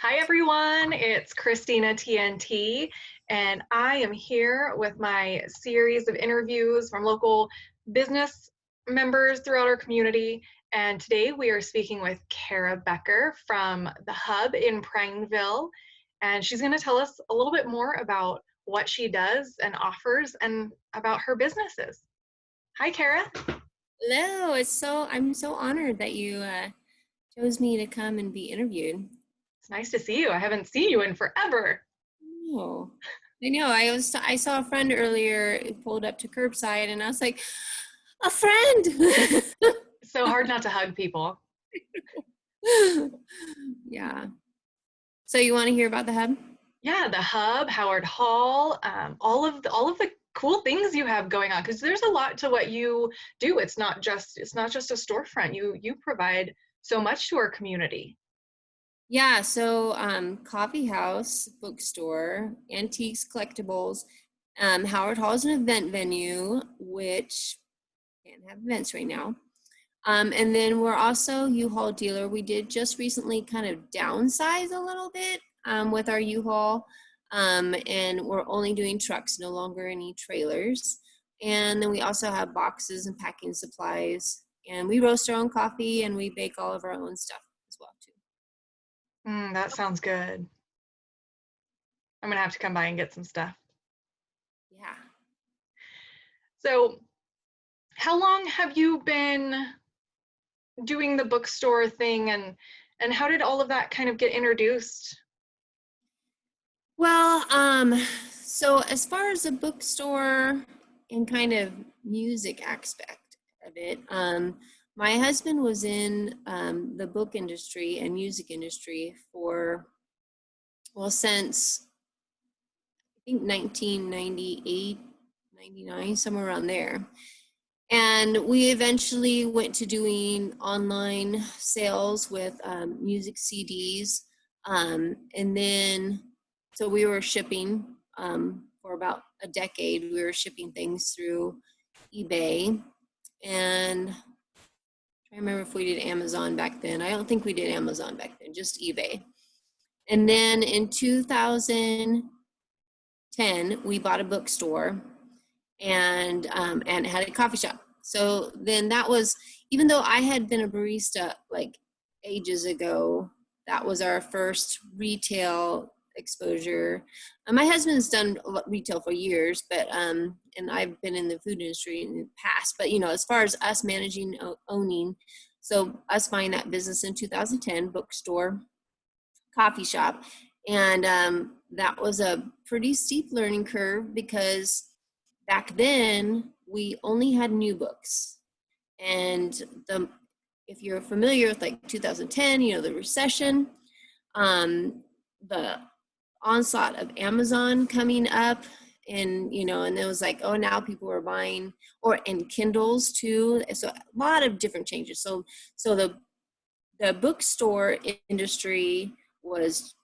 Hi everyone, it's Christina TnT, and I am here with my series of interviews from local business members throughout our community. And today we are speaking with Kara Becker from the Hub in Prineville, and she's going to tell us a little bit more about what she does and offers and about her businesses. Hi, Kara. Hello, I'm so honored that you chose me to come and be interviewed. It's nice to see you. I haven't seen you in forever. Oh, I know. I saw a friend earlier who pulled up to curbside, and I was like, a friend. It's so hard not to hug people. Yeah. So you want to hear about the hub? Yeah, the Hub, Howard Hall, all of the cool things you have going on, because there's a lot to what you do. It's not just a storefront. You provide so much to our community. Yeah. So coffee house, bookstore, antiques, collectibles. Howard Hall is an event venue, which can't have events right now. And then we're also Uhaul Dealer. We did just recently kind of downsize a little bit with our U-Haul, and we're only doing trucks, no longer any trailers. And then we also have boxes and packing supplies, and we roast our own coffee and we bake all of our own stuff as well too. That sounds good. I'm gonna have to come by and get some stuff. Yeah. So, how long have you been doing the bookstore thing, and how did all of that kind of get introduced? Well, so as far as the bookstore and kind of music aspect of it, my husband was in the book industry and music industry for, well, since I think 1998, 99, somewhere around there. And we eventually went to doing online sales with music CDs. And then, so we were shipping for about a decade. We were shipping things through eBay. And I remember if we did Amazon back then. I don't think we did Amazon back then, just eBay. And then in 2010, we bought a bookstore and had a coffee shop. So then that was, even though I had been a barista like ages ago, that was our first retail exposure. My husband's done retail for years, but and I've been in the food industry in the past. But as far as us managing, owning, so us buying that business in 2010, bookstore, coffee shop, and that was a pretty steep learning curve because back then we only had new books, and if you're familiar with like 2010, the recession, the onslaught of Amazon coming up, and and it was like, oh, now people are buying, or in Kindles too, so a lot of different changes. So the bookstore industry was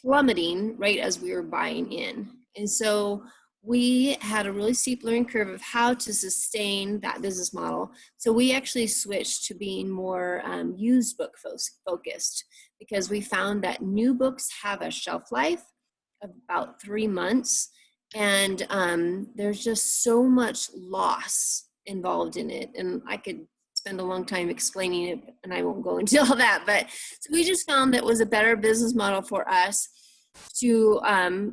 plummeting right as we were buying in. And so we had a really steep learning curve of how to sustain that business model. So we actually switched to being more used book focused, because we found that new books have a shelf life of about 3 months. And there's just so much loss involved in it. And I could spend a long time explaining it, and I won't go into all that. But so we just found that it was a better business model for us to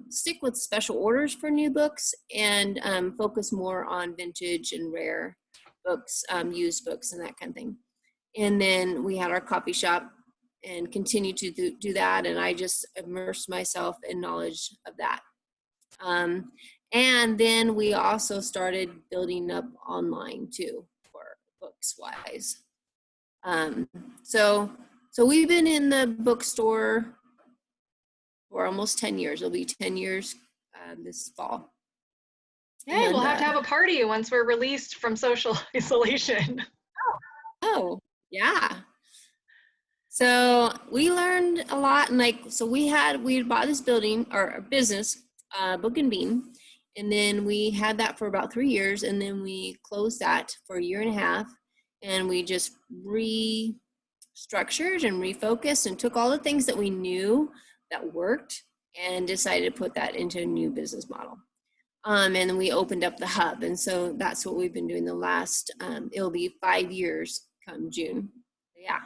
stick with special orders for new books and focus more on vintage and rare books, used books, and that kind of thing. And then we had our coffee shop and continue to do that. And I just immersed myself in knowledge of that. And then we also started building up online too, for books wise. So we've been in the bookstore for almost 10 years. It'll be 10 years this fall. Hey, we'll have to have a party once we're released from social isolation. Oh, yeah. So we learned a lot, and so we had bought this building or a business, Book and Bean, and then we had that for about 3 years, and then we closed that for a year and a half, and we just restructured and refocused and took all the things that we knew that worked and decided to put that into a new business model. And then we opened up the hub. And so that's what we've been doing the last, it'll be 5 years come June. Yeah.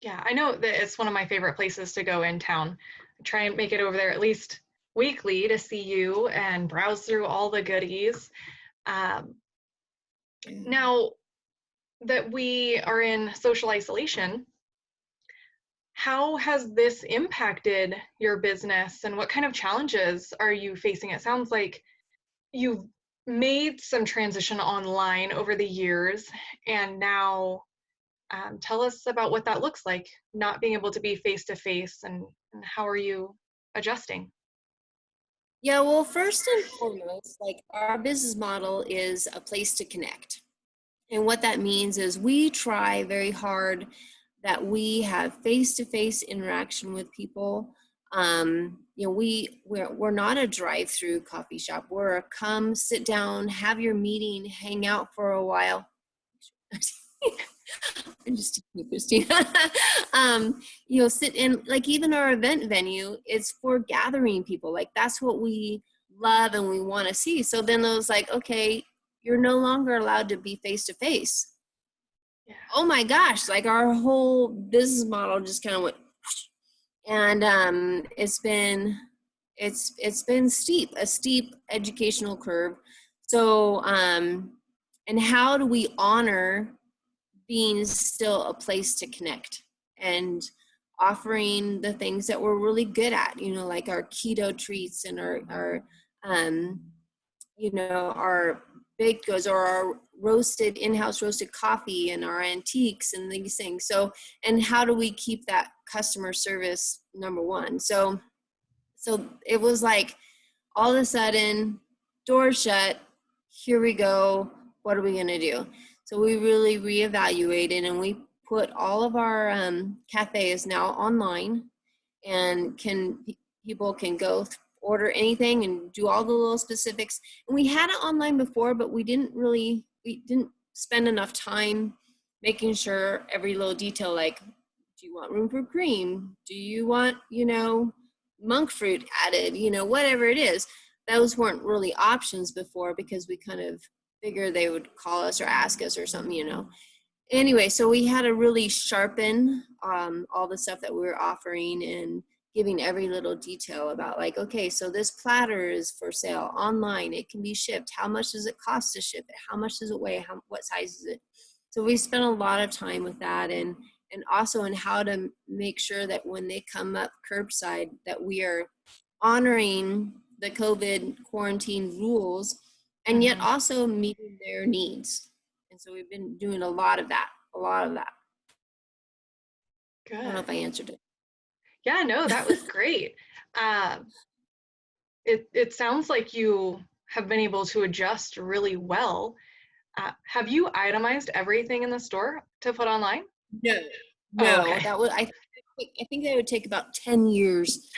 Yeah, I know that it's one of my favorite places to go in town. I try and make it over there at least weekly to see you and browse through all the goodies. Um, Now that we are in social isolation, how has this impacted your business and what kind of challenges are you facing? It sounds like you've made some transition online over the years, and now tell us about what that looks like, not being able to be face to face, and how are you adjusting? Yeah, well, first and foremost, like our business model is a place to connect. And what that means is we try very hard that we have face-to-face interaction with people. We're not a drive-through coffee shop. We're a come, sit down, have your meeting, hang out for a while. I'm just Christina. Sit in, like, even our event venue is for gathering people. Like, that's what we love and we want to see. So then it was like, okay, you're no longer allowed to be face to face. Oh my gosh, like our whole business model just kind of went, and it's been steep, a steep educational curve. So and how do we honor being still a place to connect and offering the things that we're really good at, like our keto treats and our our baked goods, or our in-house roasted coffee and our antiques and these things. So, and how do we keep that customer service number one? So it was like all of a sudden, doors shut, here we go, what are we gonna do? So we really reevaluated, and we put all of our cafes now online, and people can go order anything and do all the little specifics. And we had it online before, but we didn't spend enough time making sure every little detail, like, do you want room for cream? Do you want, monk fruit added, whatever it is. Those weren't really options before because we kind of figured they would call us or ask us or something. Anyway, so we had to really sharpen all the stuff that we were offering and giving every little detail about, like, okay, so this platter is for sale online. It can be shipped. How much does it cost to ship it? How much does it weigh? What size is it? So we spent a lot of time with that, and also in how to make sure that when they come up curbside, that we are honoring the COVID quarantine rules and yet also meeting their needs. And so we've been doing a lot of that. Good. I don't know if I answered it. Yeah, no, that was great. It sounds like you have been able to adjust really well. Have you itemized everything in the store to put online? No, Oh, okay. that was, I think that would take about 10 years.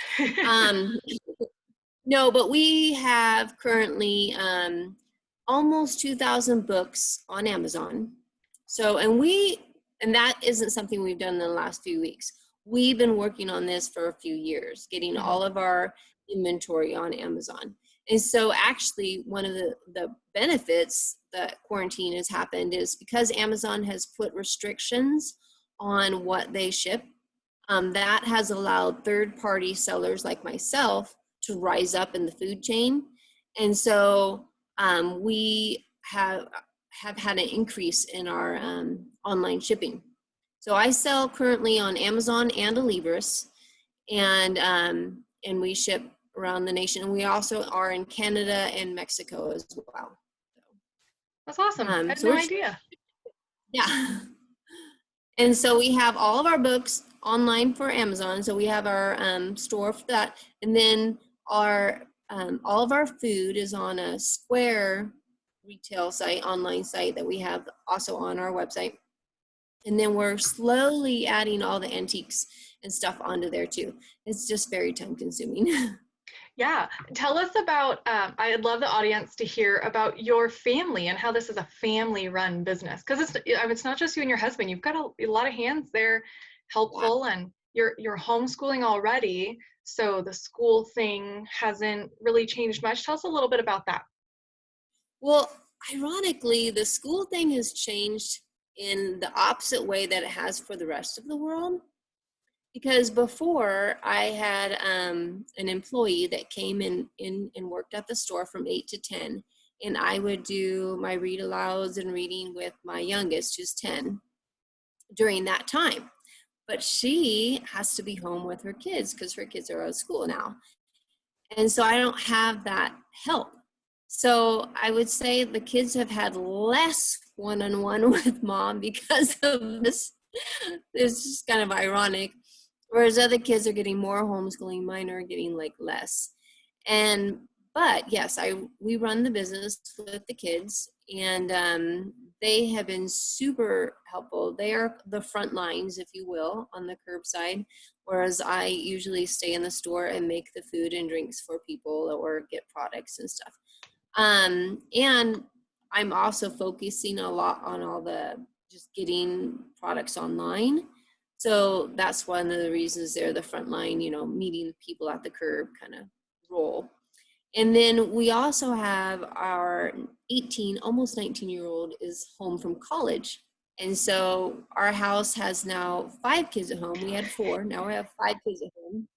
No, but we have currently almost 2,000 books on Amazon. So, and that isn't something we've done in the last few weeks. We've been working on this for a few years, getting all of our inventory on Amazon. And so actually one of the benefits that quarantine has happened is because Amazon has put restrictions on what they ship, that has allowed third-party sellers like myself to rise up in the food chain. And so we have had an increase in our online shipping. So I sell currently on Amazon and Alibris, and we ship around the nation. And we also are in Canada and Mexico as well. That's awesome. I had no idea. Yeah. And so we have all of our books online for Amazon. So we have our store for that. And then our all of our food is on a Square retail site, online site that we have also on our website. And then we're slowly adding all the antiques and stuff onto there too. It's just very time consuming. Yeah, tell us about, I'd love the audience to hear about your family and how this is a family run business. Because it's not just you and your husband, you've got a lot of hands there helpful, and you're homeschooling already, so the school thing hasn't really changed much. Tell us a little bit about that. Well, ironically, the school thing has changed in the opposite way that it has for the rest of the world. Because before I had an employee that came in and worked at the store from 8 to 10, and I would do my read alouds and reading with my youngest, who's 10, during that time. But she has to be home with her kids because her kids are out of school now. And so I don't have that help. So I would say the kids have had less one-on-one with mom because of this. It's just kind of ironic. Whereas other kids are getting more homeschooling, mine are getting like less. But yes, we run the business with the kids, and they have been super helpful. They are the front lines, if you will, on the curbside, whereas I usually stay in the store and make the food and drinks for people or get products and stuff. And I'm also focusing a lot on all the just getting products online. So that's one of the reasons they're the front line, meeting people at the curb kind of role. And then we also have our 18, almost 19-year-old is home from college. And so our house has now 5 kids at home. We had 4, now we have 5 kids at home.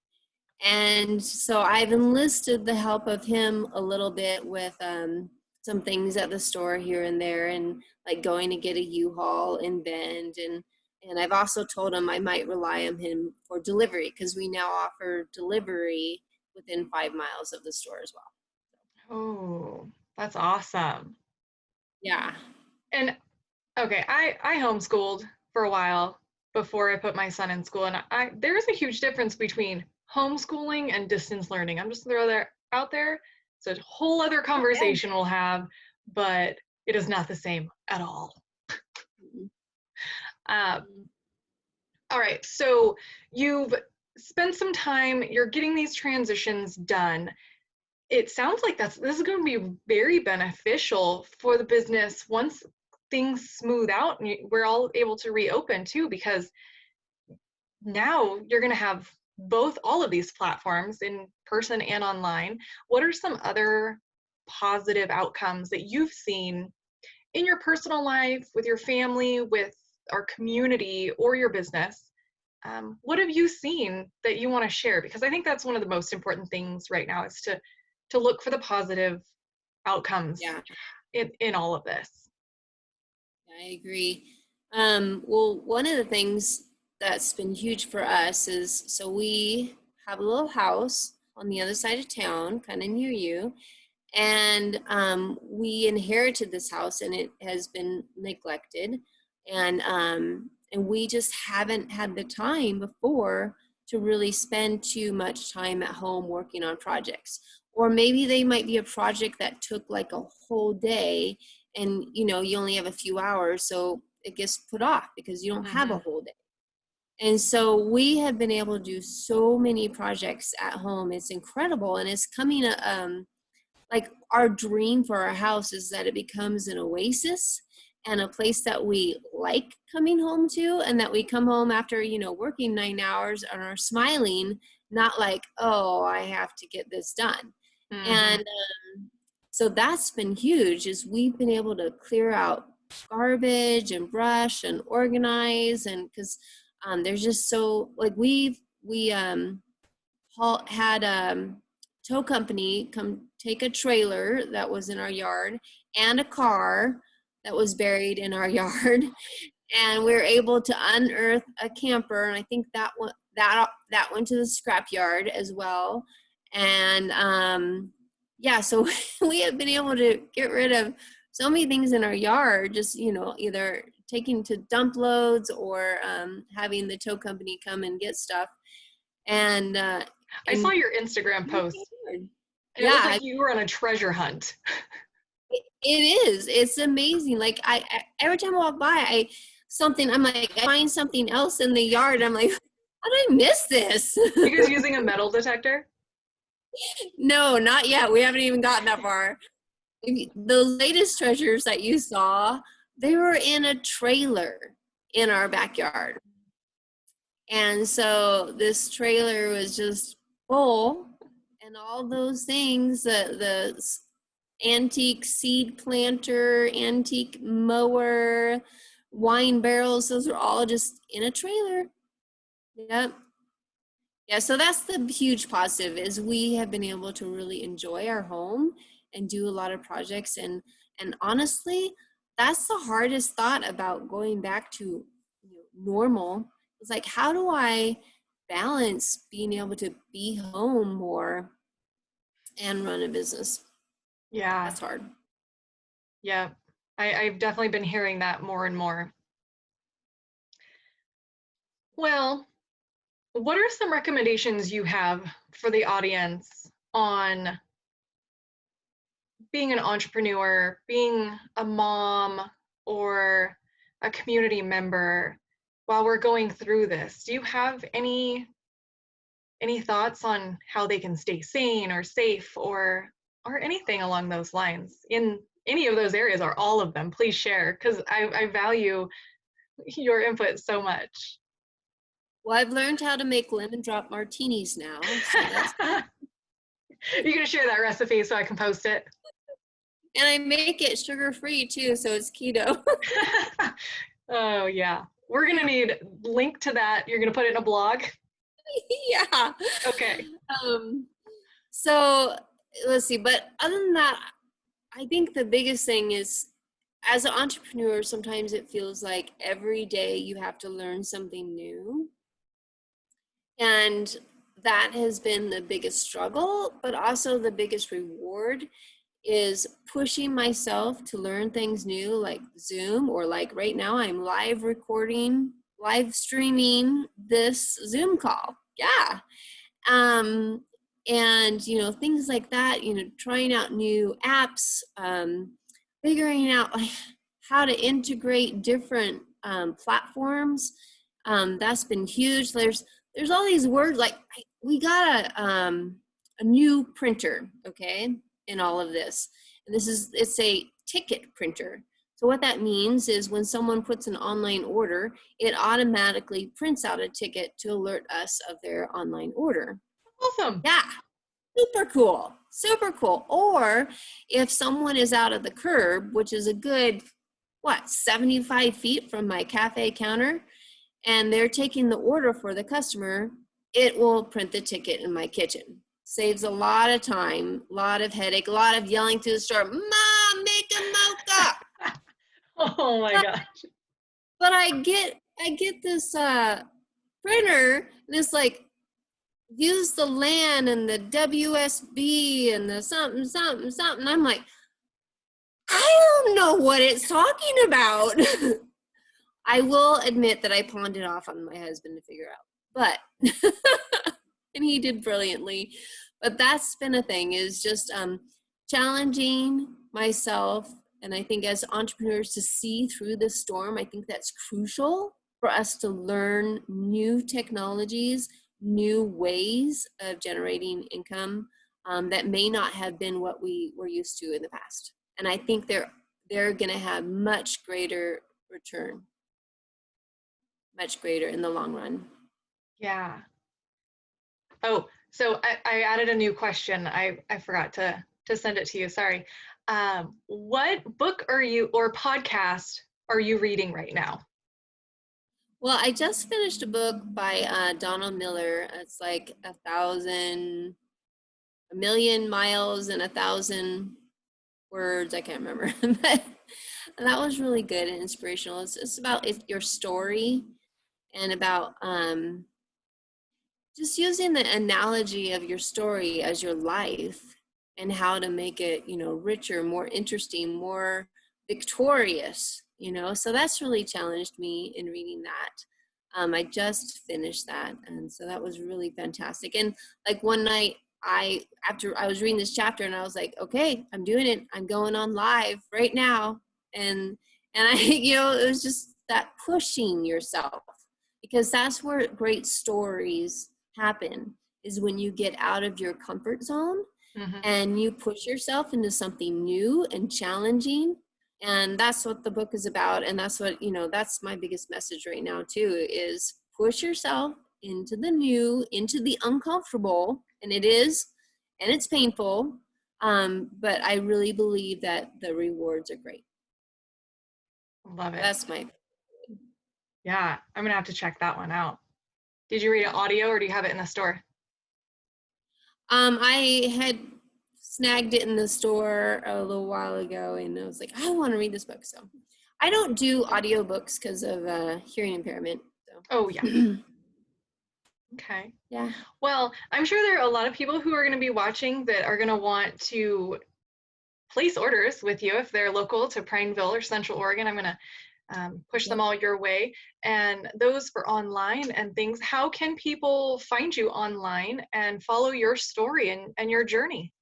And so I've enlisted the help of him a little bit with some things at the store here and there, and like going to get a Uhaul in Bend. And I've also told him I might rely on him for delivery because we now offer delivery within 5 miles of the store as well. Oh, that's awesome. Yeah. And okay, I homeschooled for a while before I put my son in school, and there's a huge difference between homeschooling and distance learning. I'm just throw that out there. It's a whole other conversation we'll have, but it is not the same at all. All right, so you've spent some time, you're getting these transitions done. It sounds like this is going to be very beneficial for the business once things smooth out and we're all able to reopen too, because now you're going to have all of these platforms in person and online. What are some other positive outcomes that you've seen in your personal life, with your family, with our community, or your business? What have you seen that you want to share? Because I think that's one of the most important things right now, is to look for the positive outcomes in all of this. I agree. Well, one of the things that's been huge for us is, so we have a little house on the other side of town, kind of near you, and we inherited this house and it has been neglected, and we just haven't had the time before to really spend too much time at home working on projects. Or maybe they might be a project that took like a whole day, and you only have a few hours, so it gets put off because you don't have a whole day. And so we have been able to do so many projects at home. It's incredible, and it's coming like our dream for our house is that it becomes an oasis and a place that we like coming home to, and that we come home after working 9 hours and are smiling, not like, oh, I have to get this done. And so that's been huge, is we've been able to clear out garbage and brush and organize, and because there's just so, like, we had tow company come take a trailer that was in our yard and a car that was buried in our yard, and we were able to unearth a camper, and I think that went to the scrap yard as well. And so we have been able to get rid of so many things in our yard, just either taking to dump loads or having the tow company come and get stuff. And I saw your Instagram post. It looked like you were on a treasure hunt. It is. It's amazing. Like I every time I walk by, I'm like, I find something else in the yard. I'm like, how did I miss this? You guys using a metal detector? No, not yet. We haven't even gotten that far. The latest treasures that you saw, they were in a trailer in our backyard. And so this trailer was just full, and all those things, the antique seed planter, antique mower, wine barrels, those are all just in a trailer. Yep. Yeah, so that's the huge positive, is we have been able to really enjoy our home and do a lot of projects. And honestly, that's the hardest thought about going back to normal. It's like, how do I balance being able to be home more and run a business? Yeah. That's hard. Yeah. I've definitely been hearing that more and more. Well, what are some recommendations you have for the audience on being an entrepreneur, being a mom, or a community member while we're going through this? Do you have any thoughts on how they can stay sane or safe, or anything along those lines in any of those areas, or all of them? Please share, because I value your input so much. Well, I've learned how to make lemon drop martinis now, so that's, You're gonna share that recipe so I can post it? and I make it sugar free too, so it's keto. Oh yeah, we're gonna need link to that. You're gonna put it in a blog? Yeah. Okay. Um, so let's see, but other than that, I think the biggest thing is, as an entrepreneur, sometimes it feels like every day you have to learn something new. And that has been the biggest struggle, but also the biggest reward is pushing myself to learn things new, like Zoom, or like right now I'm live streaming this Zoom call. Yeah. um, and things like that, trying out new apps, figuring out like how to integrate different platforms. That's been huge. There's all these words, like we got a new printer, okay, in all of this. And it's a ticket printer. So what that means is when someone puts an online order, it automatically prints out a ticket to alert us of their online order. Awesome. Yeah, super cool, super cool. Or if someone is out of the curb, which is a good, 75 feet from my cafe counter, and they're taking the order for the customer, it will print the ticket in my kitchen. Saves a lot of time, a lot of headache, a lot of yelling through the store, Mom, make a mocha. Oh my But, gosh. but I get this printer, and it's like, use the LAN and the WSB and the something, something, something. I'm like, I don't know what it's talking about. I will admit that I pawned it off on my husband to figure out, but, and he did brilliantly. But that's been a thing, is just challenging myself. And I think as entrepreneurs, to see through the storm, I think that's crucial for us to learn new technologies, new ways of generating income that may not have been what we were used to in the past. And I think they're going to have much greater return, much greater in the long run. Yeah. Oh, so I added a new question. I forgot to send it to you. Sorry. What book or podcast are you reading right now? Well, I just finished a book by Donald Miller. It's like a million miles and 1,000 words. I can't remember, but that was really good and inspirational. It's about your story, and about just using the analogy of your story as your life, and how to make it, richer, more interesting, more victorious, so that's really challenged me in reading that. I just finished that, and so that was really fantastic. And like one night, after I was reading this chapter, and I was like, okay, I'm doing it, I'm going on live right now. And I it was just that pushing yourself, because that's where great stories happen, is when you get out of your comfort zone Mm-hmm. and you push yourself into something new and challenging. And that's what the book is about. And that's what, that's my biggest message right now too, is push yourself into the new, into the uncomfortable, and it is, and it's painful, but I really believe that the rewards are great. Love it. That's my. Yeah, I'm gonna have to check that one out. Did you read it audio or do you have it in the store? I had snagged it in the store a little while ago, and I was like, I want to read this book. So I don't do audiobooks because of hearing impairment. So. Oh, yeah. Okay. Yeah. Well, I'm sure there are a lot of people who are going to be watching that are going to want to place orders with you if they're local to Prineville or Central Oregon. I'm going to push them all your way. And those for online and things, how can people find you online and follow your story and your journey?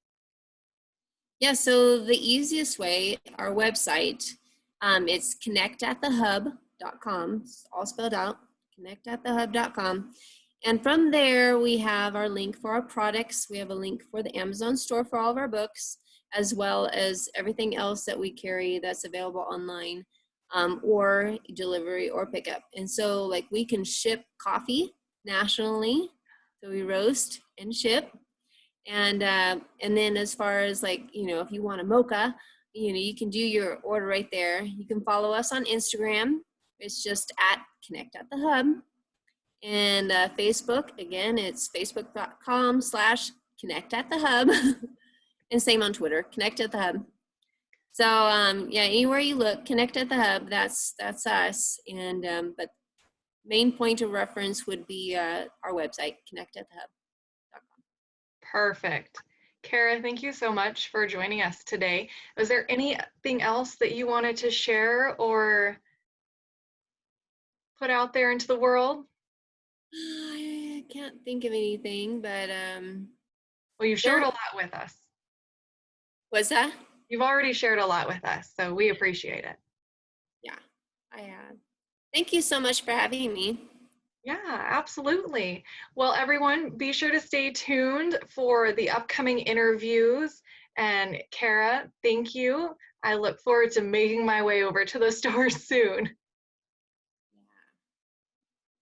Yeah, so the easiest way, our website, it's connectatthehub.com, it's all spelled out, connectatthehub.com. And from there, we have our link for our products. We have a link for the Amazon store for all of our books, as well as everything else that we carry that's available online, or delivery or pickup. And so like we can ship coffee nationally. So we roast and ship. And then as far as like, if you want a mocha, you can do your order right there. You can follow us on Instagram. It's just at Connect at the Hub. And Facebook, again, it's facebook.com/Connect at the Hub. And same on Twitter, Connect at the Hub. So yeah, anywhere you look, Connect at the Hub, that's us. And but main point of reference would be our website, connectatthehub.com. Perfect. Kara, thank you so much for joining us today. Was there anything else that you wanted to share or put out there into the world? I can't think of anything, but Well, you've shared a lot with us. What's that? You've already shared a lot with us, so we appreciate it. Yeah, I have. Thank you so much for having me. Yeah, absolutely. Well, everyone, be sure to stay tuned for the upcoming interviews. And Kara, thank you. I look forward to making my way over to the store soon.